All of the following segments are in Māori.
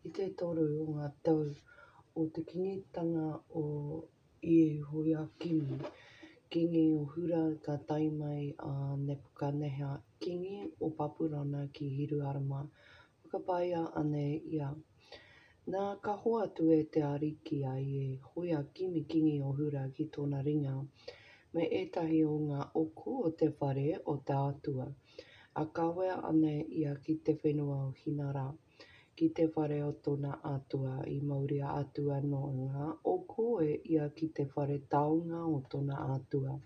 I te toru o ngā tau o te kingitanga o ie hoi a kimi. Kingi o hura ka tai mai a Nepukaneha. Kingi o Papurana ki Hiruarama. Whakapaia ane ia. Nā ka hoa atu e te ariki a ie hoi a kimi kingi o hura ki tōna ringa. Me etahi o ngā oko o te whare o te atua. A kawea ane ia ki te whenua o Hinara. Ki te whare o tōna atua I Mauria atua no ngā oko e ia ki te whare taonga o tōna atua.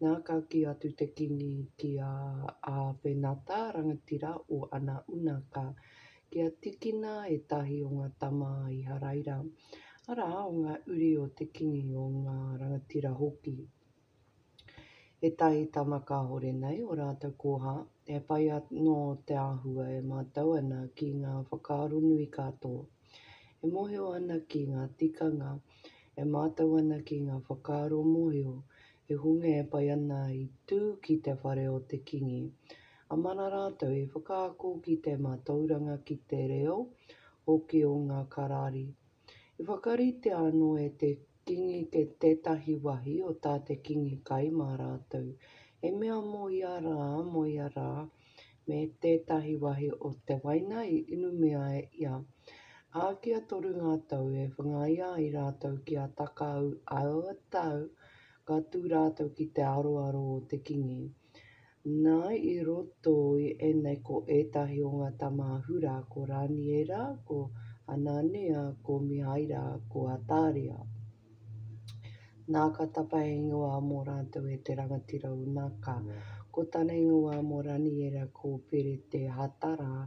Nā ka ki atu te kingi ki a Penata rangatira o ana unaka. Kia tikina e tahi o ngā tama I Haraira. Ara o ngā uri o te kingi o ngā rangatira hoki. E tahi tamaka hore nei o rātou koha, e pai no te āhua e mātau ana ki ngā whakaaro nui katoa. E moheo ana ki ngā tikanga, e mātau ana ki ngā whakaaro moheo, e hunga e pai ana I tū ki te whare o te kingi. A mana rātou e whakaako ki te mātauranga ki te reo, hoki o ngā karari. I whakarite anō e te kingi ke tētahi wahi o tā te kingi kai mā rātou. E mea mo ia rā, me tētahi wahi o te waina I inumia ia. A kia toru ngā tau e whangaia I rātou kia takau aua tau, ka tū rātou ki te aroaro o te kingi. Nā I roto I ēnei ko ētahi o ngā tamahura ko Raniera, ko Anania, ko Mihaira, ko Ataria. Nā ka tapa ingoa mō rātou e te rangatira unaka. Ko tāna ingoa mō Raniera ko Perete Hatara,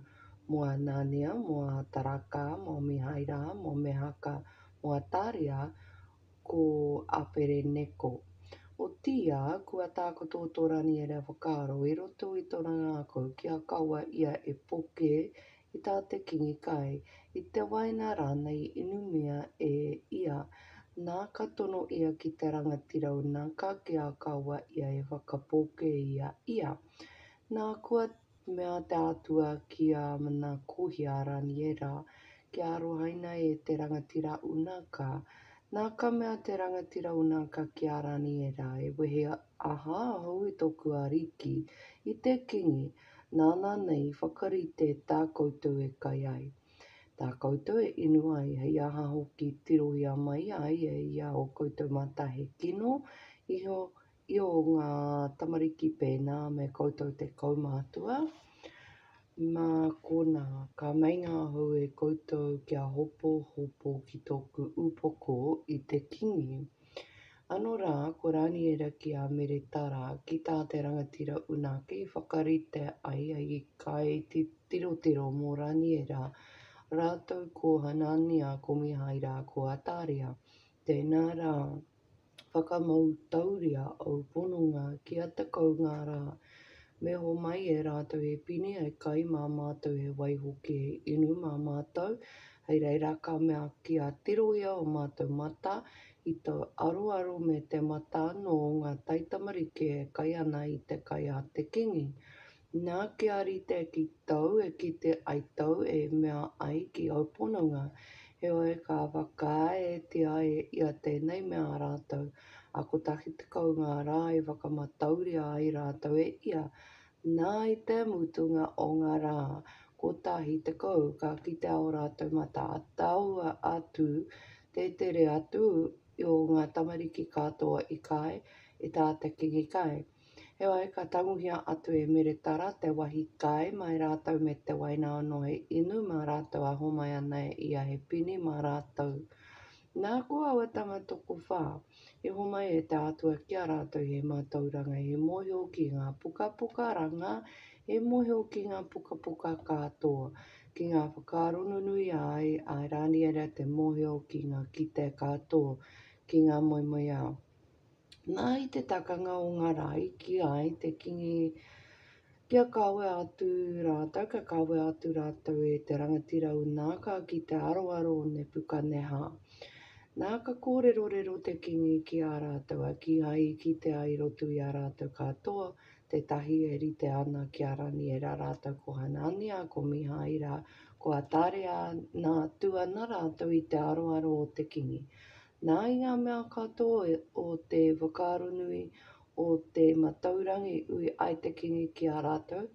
mō Anania, mō Ataraka, mō Mihaira, mō Mehaka, mō Ataria, ko Apereneko. O tia, kua tākoto tō Raniera whakaaro I roto I tōna ngākau kia kaua ia e poke I tā te kingi kai. I te waina rāna I inumia e ia, nā ka tono ia ki te rangatira unaka kia kaua ia e whakapoke ia. Nā kua mea te atua ki a mana kohi a Raniera, kia arohaina e te rangatira unaka. Nā ka mea te rangatira unaka ki a Raniera e wehe aha hau I toku ariki I te kingi, nāna nei whakarite tā koutou e kai ai. Tā koutou e inu ai hei aha hoki tirohia mai ai e ia o koutou matahe kino I o ngā tamariki pēnā me koutou te kaumātua. Mā kona, ka mainga hou e koutou kia hopo ki tōku upoko I te kingi. Anō rā, ko Raniera ki a Meretara ki tā te rangatira unaka I whakarite ai kai te tirotiro mō Raniera, rātou ko Hanania, ko Mihaira, ko Ataria. Tēnā rā, whakamautauria au pononga ki a te kaunga rā. Me ho mai e rātou e pini e kai mā mātou e waihoki e inu mā mātou, hei reira ka mea ki a tirohia o mātou mata, I tō aroaro me te mata no ngā taitamariki e kai ana I te kai a te kingi. Nā kia rite ki tau e ki te aitau e mea ai ki au pononga. He oe ka whakaetia e ia tēnei mea rātou. A ko tahi te kaunga rā e whakamatauria ai rātou e ia. Nā I te mutunga o ngā rā, ko tahi te kau ka kite ao rātou mata a taua atu, te tere atu I o ngā tamariki katoa I kai, I tā te kingi kai. He oe ka tanguhia atu e Meretara te wahi kai mai rātou me te waina anō he inu mā rātou a homai ana e ia he pini mā rātou. Nā ko awa tamatoko whā, e homai e te atua ki a rātou he mātauranga, he moheo ki ngā pukapuka ranga, he moheo ki ngā pukapuka katoa, ki ngā whakaaro nunui ai, a Raniera te moheo ki ngā kite katoa, ki ngā moimoi ao. Nā I te takanga o ngā rai ki ai te kingi kia kawe atu rātou, ka kawe atu rātou e te rangatira unaka ki te aroaro o Nepukaneha. Nā ka kōrero te kingi ki a rātou a ki ai ki te ai rotu I a rātou katoa, te tahi e rite ana ki a rani e rātou ko hanania, ko mihaira, ko atarea, nā tuana rātou i te aroaro o te kingi. Nā i ngā mea katoa o te whakaaro nui o te mataurangi ui ai te kingi ki a rātou,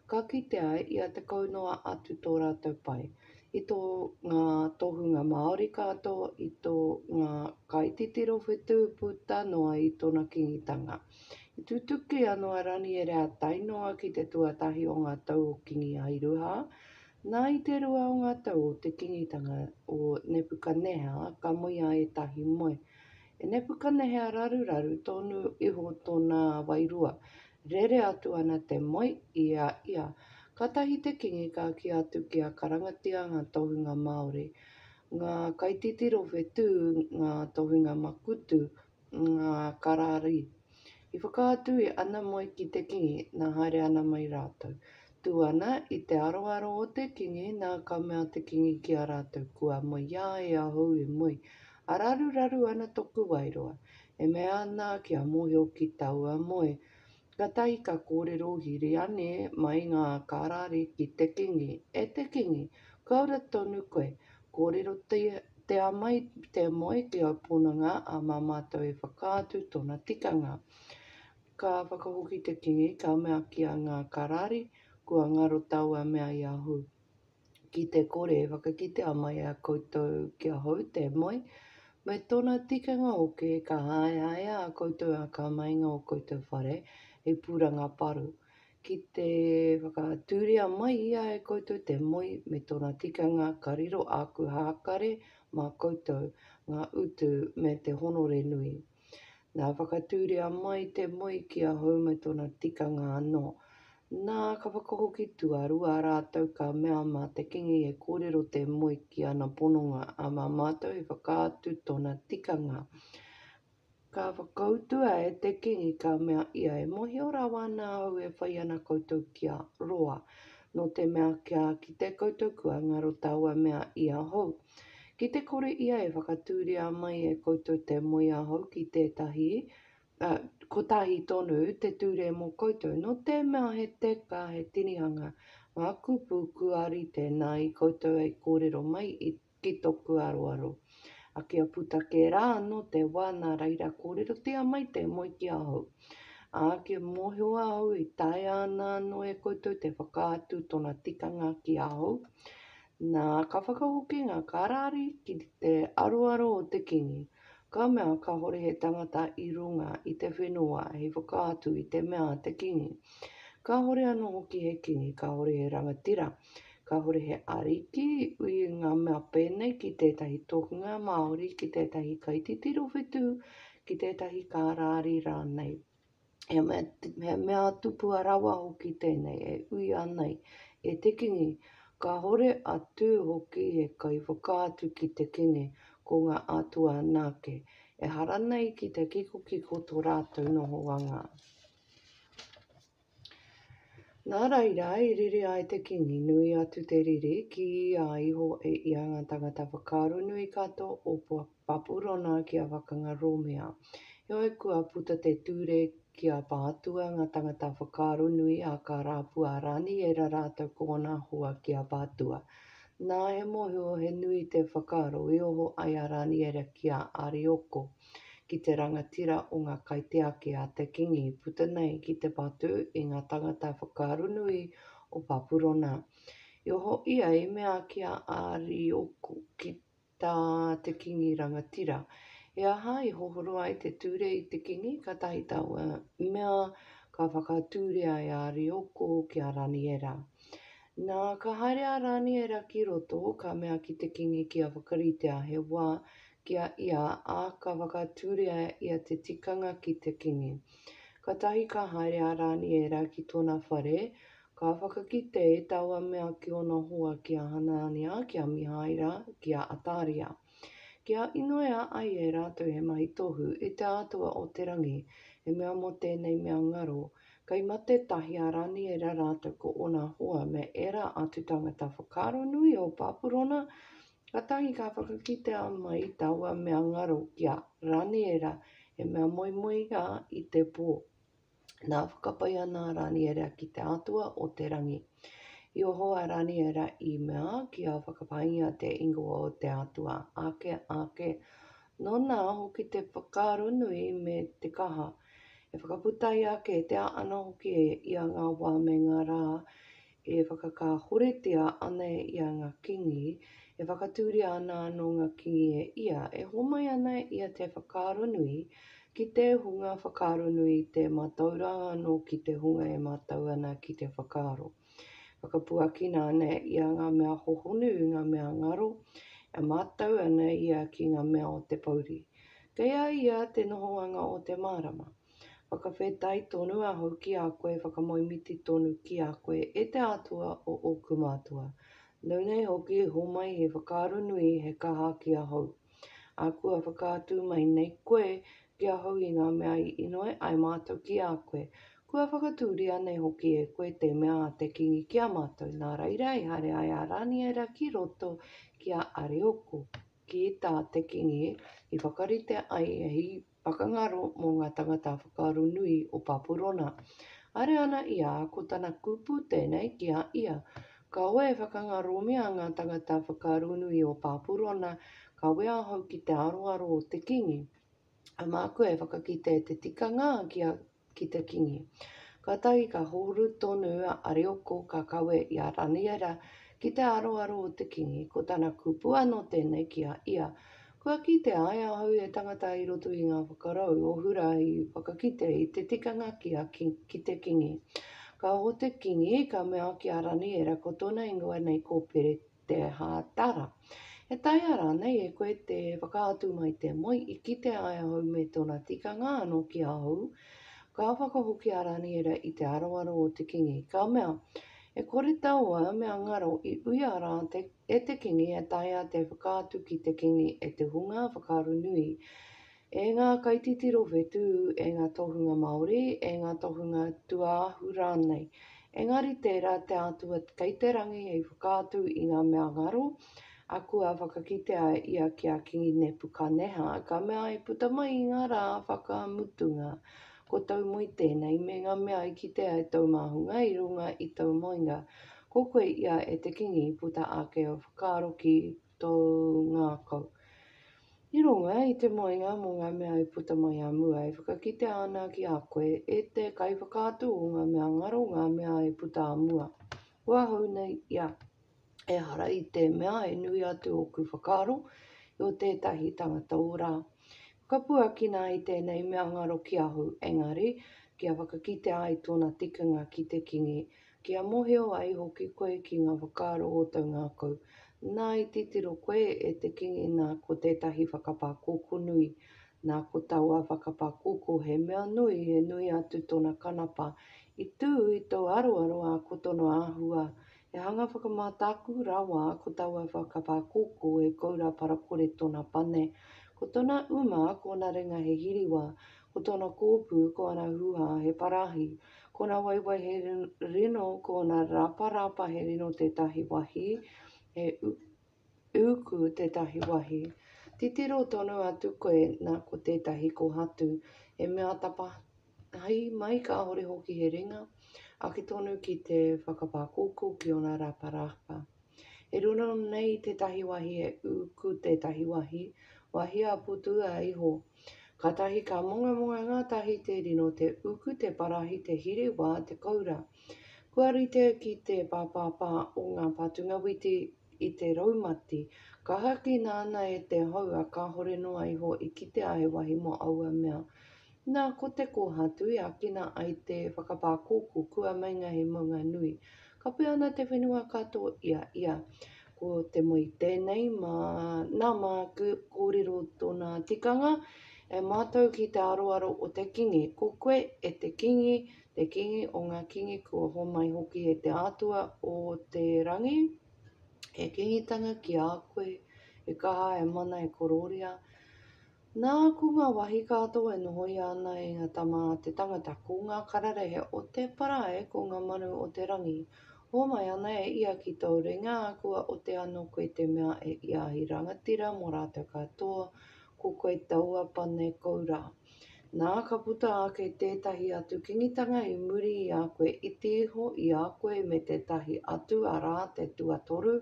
ka kitea ia te kaunoa atu tō rātou pai. I tō ngā tohunga Māori katoa, i tō ngā kaititiro whetū puta noa i tōna kingitanga. I tutuki anō a rani e rea tainoa ki te tuatahi o ngā tau o kingi airuha. Nā i te rua o ngā tau o te kingitanga o Nepukaneha, ka moia e tahi moe. E Nepukaneha raruraru tonu iho tōna wairua. Rere atu ana te moe ia. Ka tahi te kingi ka ki atu ki a karangatia ngā tohunga Māori. Ngā kaititiro whetū, ngā tohunga makutu, ngā karari. I whakaatu i ana moe ki te kingi, nā haere ana mai rātou. Tūana i te aroaro o te kingi, nā ka mea te kingi ki a rātou kua moe ia e ahau e moe. A raruraru ana toku wairua, e mea ana ki a mohio ki taua moe. Ka tahi ka kōrero hiri ane mai ngā karari ki te kingi. E te kingi, kaura tonu koe, kōrero te amai te moe ki au punanga a mātou e whakaatu tōna tikanga. Ka whakahoki te kingi, ka mea ki a ngā karari, kua ngaro taua mea i ahu. Ki te kore, whakakitea mai a koutou ki a hau te moe, me tōna tikanga oke ka hae a koutou a ka mainga o koutou whare, e pūranga paru. Ki te whakatūria mai ia e koutou te moe, me tōna tikanga ka riro aku hākare mā koutou, ngā utu me te honore nui. Nā whakatūria mai te moe ki a hau me tōna tikanga anō. Nā ka whakahoki tuarua rātou ka mea mā te kingi e kōrero te moe ki ana pononga a mātou e whakaatu tōna tikanga. Ka whakautua e te kingi ka mea ia e mohio rawa nā au e whai ana koutou ki a roa. No te mea kia ki te koutou kua ngaro taua mea i a hau. Ki te kore ia e whakatūria mai e koutou te moe a hau ki tētahi, ko tahi tonu te ture mō koutou, no te mea he teka, he tinihanga, ngā kupu kuari tēnā i koutou e kōrero mai ki toku aroaro. A kia puta ke rā no te wā nā reira kōrero tia mai te moe ki a hau. A kia mohio a hau i tae ana no e koutou te whakaatu tōna tikanga ki a hau. Nā ka whakahoki ngā karari ki te aroaro o te kingi. Ka mea ka hore he tangata i runga i te whenua he whakaatu i te mea te kingi. Ka hore anō hoki he kingi, ka hore he rangatira. Ka hore he ariki ui ngā mea pēnei ki tētahi tohunga Māori, ki tētahi kaititiro whetū, ki tētahi karari rānei. He mea tupua rawa hoki tēnei, e ui anei, e te kingi. Ka hore atu hoki e kai whakaatu ki te kingi ko ngā atua nāke. E hara nei ki te kiko tō rātou noho anga. Nā reira, i riri ai te kingi, nui atu te riri ki a iho e ia ngā tangata whakaaro nui kato o Papurona ki a wakanga Romea. Hoi kua puta te ture ki a pātua ngā tangata whakaaro nui a ka rāpua rani e rātou kōna hoa ki a pātua. Nā he mohio he nui te whakaaro i oho ai a rani e ki a Arioko. Ki te rangatira o ngā kaiteake a te kingi puta nei ki te patu i ngā tangata whakaaro nui o Papurona. I oho ia i mea ki a Arioko ki tā te kingi rangatira. E aha i hohoro ai te ture i te kingi, ka tahi taua mea ka whakatūria i a Arioko ki a Raniera. Nā ka haere a Raniera ki roto, ka mea ki te kingi ki a whakaritea he wā ki a ia a ka whakatūria ia te tikanga ki te kingi. Ka tahi ka haere a Raniera ki tōna whare, ka whakakite e taua mea ki ona hoa ki a Hanania, ki a Mihaira, ki a Ataria. Kia inoea ai e rātou he mahi tohu i te atua o te rangi, e mea mo tēnei mea ngaro, kai mate tahi a rani e rātou ko ona hoa me era atu tangata whakaaro nui o Papurona, ka tahi ka whakakitea mai taua mea ngaro kia rani era, e mea moi moi ngā i te pō. Nā whakapai ana raniera ki te atua o te rangi. I o hoa raniera I mea ki a whakapainga te ingoa o te atua. Ake, nona hoki te whakaro nui me te kaha. E whakaputai ake te ana hoki I a ngā wā me ngā rā e whakakahoretia ana I a ngā kingi, e whakatūri ana no ngā kingi e ia, e homai ana ia te whakaro nui, ki te hunga whakaro nui te matauranga no ki te hunga e matau ana ki te whakaro. Whakapuakina ana I a ngā mea hohonu, ngā mea ngaro, e matau ana ia ki ngā mea o te pauri. Kea ia te nohoanga o te marama. Whakawhetai tonu aho ki a koe, whakamoimiti tonu ki a koe e te atua o oku mātua. Nau nei hoki homai he whakaro nui he kaha ki a hau. A kua whakātū mai nei koe ki a hau I ngā mea I inoe ai mātou ki a koe. Kua whakatūri nei hoki e koe te mea a te kingi ki a mātou. Nā reira I hare ai a raniera ki roto ki a Arioko. Ki tā te kingi I whakarite ai e hi whakangaro mō ngā tangata whakaro nui o Papurona. Are ana ia ko tana kupu tēnei ki a ia. Ka oe whakangaro mea ngā tangata whakaro nui o Papurona, ka wea hau ki te aroaro o te kingi. A māku e whakakite te tikanga ki te kingi. Ka tahi ka horu tonu a Arioko ka kawe I a raniera ki te aroaro o te kingi, ko tana kupu anō tēnei ki a ia. Kua kite ai a hau e tangata I roto I ngā whakarau, o hura I whakakite I te tikanga ki te kingi. Ka ho te kingi, ka mea ki a raniera, ko tōna ingoa nei kōpere te hātara. E tai ara nei e koe te whakaatu mai te moi I kite ai a hau me tōna tikanga anō ki a hau. Ka whakahoki a raniera I te aroaro o te kingi. Ka mea, e kore taua mea ngaro I uia rā e te kingi e taia te whakaatu ki te kingi e te hunga whakaro nui. E ngā kaititiro whetu, e ngā tohunga Māori, e ngā tohunga tuāhu rānei. Engari tērā te atua kei te rangi e whakaatu I ngā mea ngaro, a kua whakakite ai ia ki a kingi nepu ka neha, ka mea e puta mai I ngā rā whakamutunga. Ko tau moi tēnei me ngā mea I kite ai tau mahunga I runga I tau moinga. Ko koe ia e te kingi puta ake o whakaro ki tō ngā kau. I runga I te moinga mō ngā mea I puta mai a mua e whakakite ana ki a koe e te kai whakātu o ngā mea ngaro ngā mea E puta a mua. Kua hau nei ia e hara I te mea e nui atu o ku whakaro I o tētahi tangata o rā. Ka puakina I tēnei mea ngaro ki ahu, engari, kia whakakite ai tōna tikanga ki te kingi, kia moheo ai hoki koe ki ngā whakaro o tau ngākau. Nā I titiro koe e te kingi nā ko tētahi whakapākoko nui. Nā ko taua whakapākoko he mea nui, he nui atu tōna kanapa. I tū I tau aroaro a ko tono āhua. E hanga whakamātaku rawa ko taua whakapākoko e kaura parakore tōna pane. Ko tōna uma, ko nā ringa he hiriwa, ko tōna kōpū, ko ana huha he parahi, ko nā waiwai he rino, ko nā rapa he rino tētahi wahi, he uku tētahi wahi. Titiro tonu atu koe nā ko tētahi ko hatu, e mea tapa hai mai ka hore hoki he ringa, a ki tonu ki te whakapākoko ki ona rapa. E runa nei tētahi wahi e uku tētahi wahi, wahi a putu a iho. Ka tahi ka monga ngā tahi te rino te uku te parahi te hiri wā te kaura. Kua rite ki te pāpāpā o ngā patunga witi I te raumati. Ka haki nāna e te hau a ka hore noa iho I kite ai wahi mo aua mea. Nā ko te kōhatu I akina ai te whakapākoko kua mainga he maunga nui. Ka pui ana te whenua katoa ia. Ko te moi tēnei nā māku kōrero tōna tikanga e mātou ki te aroaro o te kingi. Ko koe e te kingi o ngā kingi kua homai hoki e te atua o te rangi. E kingitanga ki a koe, e kaha e mana e kororia. Nā ko ngā wahi katoa e noho I ana I ngā tama te tangata ko ngā kararehe o te parae ko ngā manu o te rangi. Homai ana e ia ki tau ringa a kua o te ano koe te mea e ia I rangatira mō rātou katoa ko koe taua pane kaura. Nā ka puta ake tētahi atu kingitanga I muri I a koe iti iho I a koe me tētahi atu a rā te tuatoru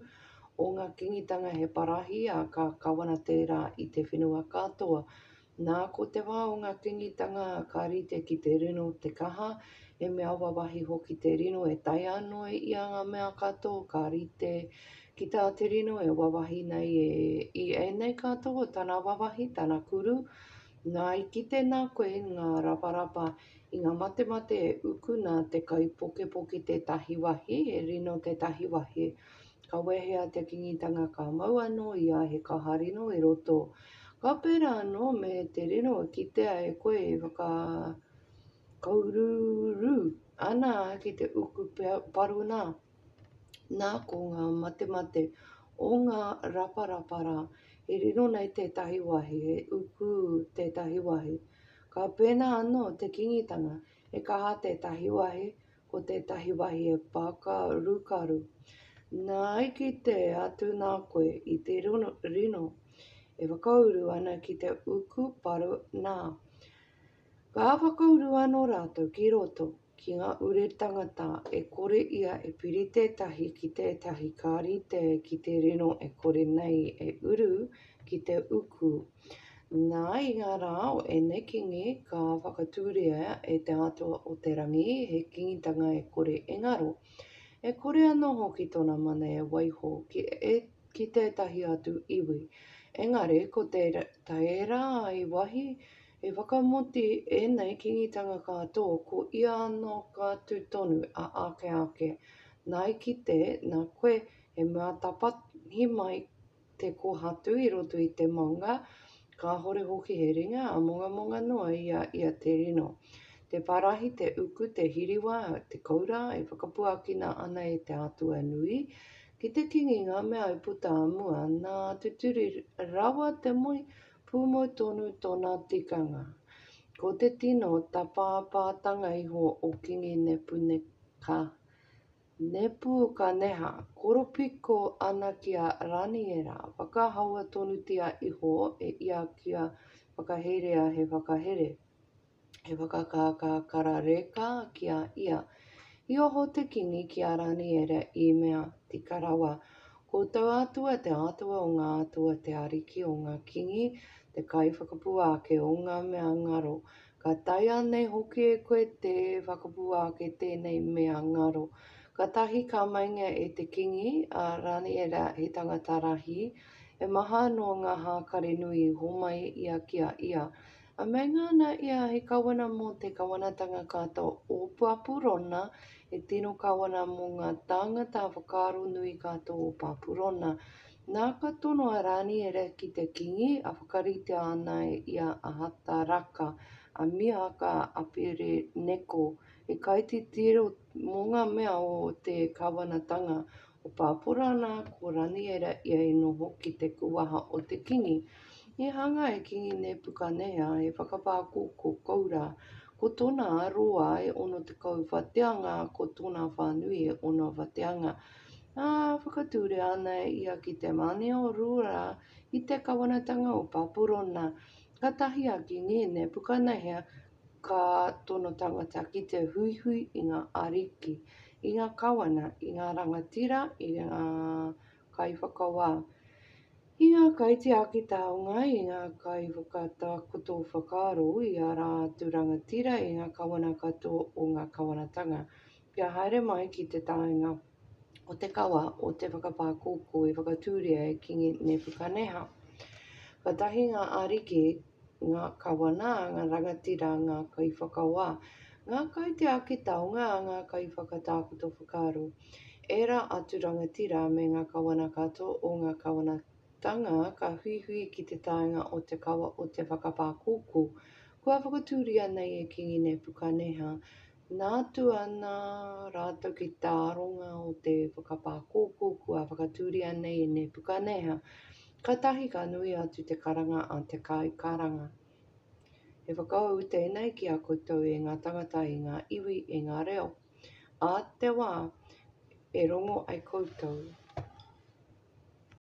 o ngā kingitanga he parahi a ka kawana tērā I te whenua katoa. Nā ko te wā o ngā kingitanga ka rite ki te rino te kaha, e mea wawahi hoki te rino e tai anō I a ngā mea katoa ka rite ki tā te rino e wawahi nei I ēnei katoa tana wawahi, tana kuru, Nā I kite nā koe ngā raparapa I ngā mate e uku nā te kaipokepoke te tahiwahi, e rino te tahiwahi. Ka wehea te kingitanga ka mau anō I a he kaha rino I roto. Ka pērā anō me te rino e kitea e koe e whaka kaururu ana ki te uku paruna. Nā ko ngā mate o ngā raparapara e riro nei tētahi wahi, e uku tētahi wahi. Ka pēnā anō te kingitanga e kaha tētahi wahi, ko tētahi wahi e pakarukaru. Nā I ki te atu nā koe I te rino e whakauru ana ki te uku paru nā. Ka whakauru anō rātou ki roto ki ngā ure tangata e kore ia e piri tētahi ki tētahi ka rite ki te rino e kore nei e uru ki te uku. Nā I ngā rā o ēnei kingi ka whakatūria e te atua o te rangi he kingitanga e kore engaro. E kore anō hoki tōna mana e waiho ki tētahi atu iwi. Engari, ko te taera I wahi, e whakamoti ēnei kingitanga katoa ko ia anō ka tūtonu a ake. Nā I kite nā koe e mea tapahi mai te kohatu I roto I te maunga, ka hore hoki he ringa a monga noa ia te rino. Te parahi, te uku, te hiriwa, te kaura e whakapuakina ana e te atua nui. Ki te kingi ngā mea I puta amua, nā tuturi rawa te moi pumo tonu tōna tikanga. Ko te tino tapāpātanga iho o kingi nepu ka neha, koropiko ana kia raniera, whakahaua tonutia iho e ia kia whakaherea he whakahere. He whakakakarareka kia ia. I oho te kingi ki a raniera I mea tika rawa. Ko tau atua te atua o ngā atua te ariki o ngā kingi, te kai whakapuake o ngā mea ngaro. Ka tai anei hoki e koe te whakapuake tēnei mea ngaro. Ka tahi ka mainga e te kingi a raniera he tangata rahi, e maha no ngā hākare nui homai ia kia ia. A me ngana ia he kawana mō te kawanatanga katoa o Papurona, e tino kawana mō ngā tangata whakaro nui katoa o Papurona. Nā ka tono a raniera ki te kingi, a whakarite ana ia a hataraka, a miaka a pere neko, e kaiti tiro mō ngā mea o te kawanatanga o Papurona, ko raniera ia e noho ki te kuaha o te kingi. I hanga e kingi Nepukaneha e whakapākoko kaura, ko tōna aroa e ono te kauwhateanga, ko tōna whānui e ono whateanga. Whakature ana ia ki te mane o rura I te kawanatanga o Papurona. Ka tahi a kingi Nepukaneha ka tono tangata ki te huihui I ngā ariki, I ngā kawana, I ngā rangatira, I ngā kaiwhakawā. I ngā kaiti ake taonga, I ngā kai whakatakoto whakaro, I a rā atu rangatira, I ngā kawana katoa o ngā kawanatanga. Kia haere mai ki te taenga o te kawa o te whakapākoko e whakatūria e kingi Nepukaneha. Ka tahi ngā ariki, ngā kawana, ngā rangatira, ngā kai whakawā, ngā kaiti ake taonga, ngā kai whakatakoto whakaro. Era atu rangatira me ngā kawana katoa o ngā kawanatanga ka huihui ki te taenga o te kawa o te whakapākoko. Kua whakatūria nei e kingi Nepukaneha, nā tu ana rātou ki tā aronga o te whakapākoko, kua whakatūria nei e Nepukaneha. Ka tahi ka nui atu te karanga a te kai karanga. E whakau tēnei ki a koutou e ngā tangata I ngā iwi e ngā reo. A te wā, e rongo ai koutou.